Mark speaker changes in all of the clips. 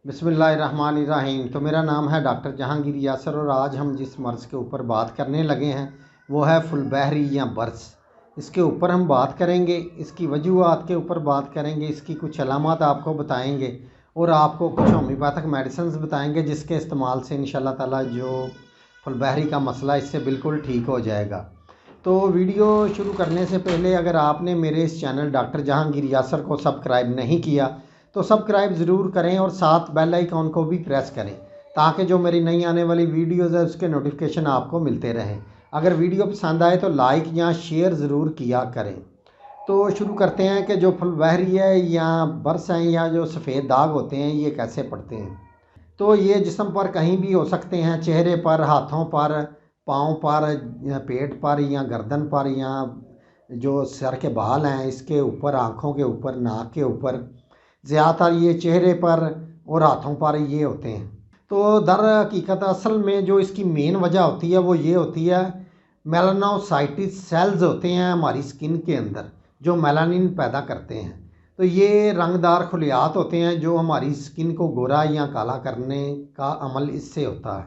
Speaker 1: बिस्मिल्लाहिर्रहमानिर्रहीम। तो मेरा नाम है डॉक्टर जहांगीर यासर और आज हम जिस मर्ज़ के ऊपर बात करने लगे हैं वो है फुलबहरी या बर्स। इसके ऊपर हम बात करेंगे, इसकी वजूहात के ऊपर बात करेंगे, इसकी कुछ अलामात आपको बताएंगे और आपको कुछ होम्योपैथिक मेडिसिन बताएंगे जिसके इस्तेमाल से इंशाल्लाह ताला जो फुलबहरी का मसला इससे बिल्कुल ठीक हो जाएगा। तो वीडियो शुरू करने से पहले अगर आपने मेरे इस चैनल डॉक्टर जहांगीर यासर को सब्सक्राइब नहीं किया तो सब्सक्राइब ज़रूर करें और साथ बेल आइकॉन को भी प्रेस करें ताकि जो मेरी नई आने वाली वीडियोज़ है उसके नोटिफिकेशन आपको मिलते रहें। अगर वीडियो पसंद आए तो लाइक या शेयर ज़रूर किया करें। तो शुरू करते हैं कि जो फुलबहरी है या बर्स हैं या जो सफ़ेद दाग होते हैं ये कैसे पड़ते हैं। तो ये जिस्म पर कहीं भी हो सकते हैं, चेहरे पर, हाथों पर, पाँव पर, या पेट पर या गर्दन पर या जो सर के बाल हैं इसके ऊपर, आँखों के ऊपर, नाक के ऊपर, ज़्यादातर ये चेहरे पर और हाथों पर ये होते हैं। तो दर हकीकत असल में जो इसकी मेन वजह होती है वो ये होती है, मेलानोसाइटिस सेल्स होते हैं हमारी स्किन के अंदर जो मेलानिन पैदा करते हैं। तो ये रंगदार खलियात होते हैं जो हमारी स्किन को गोरा या काला करने का अमल इससे होता है।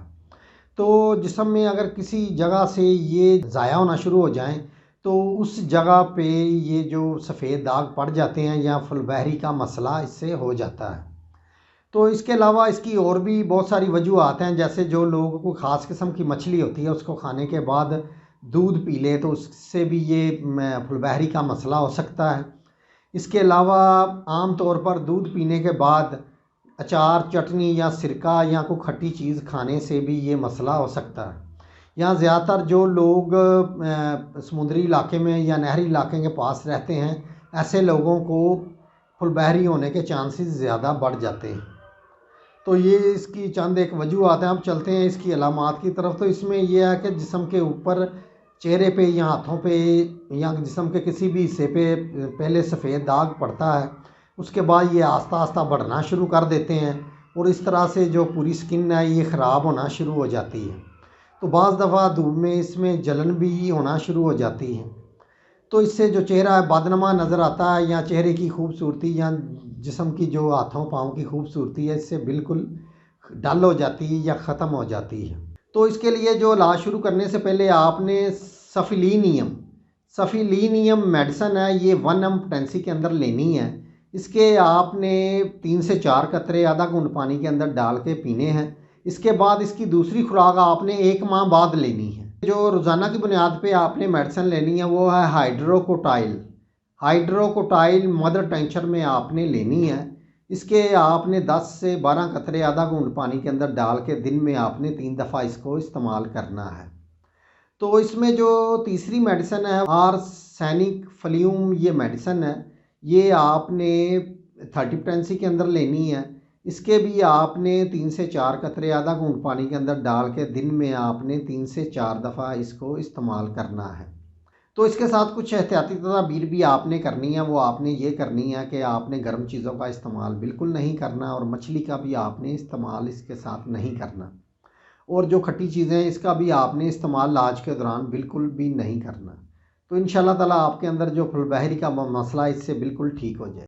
Speaker 1: तो जिस्म में अगर किसी जगह से ये ज़ाया होना शुरू हो जाएं तो उस जगह पे ये जो सफ़ेद दाग पड़ जाते हैं या फुलबहरी का मसला इससे हो जाता है। तो इसके अलावा इसकी और भी बहुत सारी वजूहात हैं, जैसे जो लोगों को ख़ास किस्म की मछली होती है उसको खाने के बाद दूध पी ले तो उससे भी ये फुलबहरी का मसला हो सकता है। इसके अलावा आम तौर पर दूध पीने के बाद अचार, चटनी या सिरका या कोई खट्टी चीज़ खाने से भी ये मसला हो सकता है। यहाँ ज़्यादातर जो लोग समुद्री इलाके में या नहरी इलाके के पास रहते हैं ऐसे लोगों को फुलबहरी होने के चांसेस ज़्यादा बढ़ जाते हैं। तो ये इसकी चंद एक वजूहात हैं। अब चलते हैं इसकी अलामात की तरफ। तो इसमें यह है कि जिस्म के ऊपर, चेहरे पे या हाथों पे या जिस्म के किसी भी हिस्से पे पहले सफ़ेद दाग पड़ता है, उसके बाद ये आस्ता आस्ता बढ़ना शुरू कर देते हैं और इस तरह से जो पूरी स्किन है ये ख़राब होना शुरू हो जाती है। तो बाज़ दफ़ा धूप में इसमें जलन भी होना शुरू हो जाती है। तो इससे जो चेहरा है बदनमा नज़र आता है या चेहरे की खूबसूरती या जिस्म की जो हाथों पाँव की खूबसूरती है इससे बिल्कुल डल हो जाती है या ख़त्म हो जाती है। तो इसके लिए जो इलाज शुरू करने से पहले आपने सफ़िलीनियम मेडिसन है ये 1 mg पोटेंसी के अंदर लेनी है। इसके आपने 3 से 4 कतरे आधा घूंट पानी के अंदर डाल के पीने हैं। इसके बाद इसकी दूसरी खुराक आपने 1 माह बाद लेनी है। जो रोज़ाना की बुनियाद पे आपने मेडिसिन लेनी है वो है हाइड्रोकोटाइल मदर टेंचर में आपने लेनी है। इसके आपने 10 से 12 कतरे आधा घूंट पानी के अंदर डाल के दिन में आपने 3 दफ़ा इसको इस्तेमाल करना है। तो इसमें जो तीसरी मेडिसिन है आर्सेनिक फ्ल्यूम, ये मेडिसिन है, ये आपने 30 पोटेंसी के अंदर लेनी है। इसके भी आपने 3 से 4 कतरे आधा घूंट पानी के अंदर डाल के दिन में आपने 3 से 4 दफ़ा इसको इस्तेमाल करना है। तो इसके साथ कुछ एहतियाती तदाबीर भी आपने करनी है। वो आपने ये करनी है कि आपने गर्म चीज़ों का इस्तेमाल बिल्कुल नहीं करना और मछली का भी आपने इस्तेमाल इसके साथ नहीं करना और जो खट्टी चीज़ें हैं इसका भी आपने इस्तेमाल इलाज के दौरान बिल्कुल भी नहीं करना। तो इंशाल्लाह ताला आपके अंदर जो फुलबहरी का मसला इससे बिल्कुल ठीक हो जाए।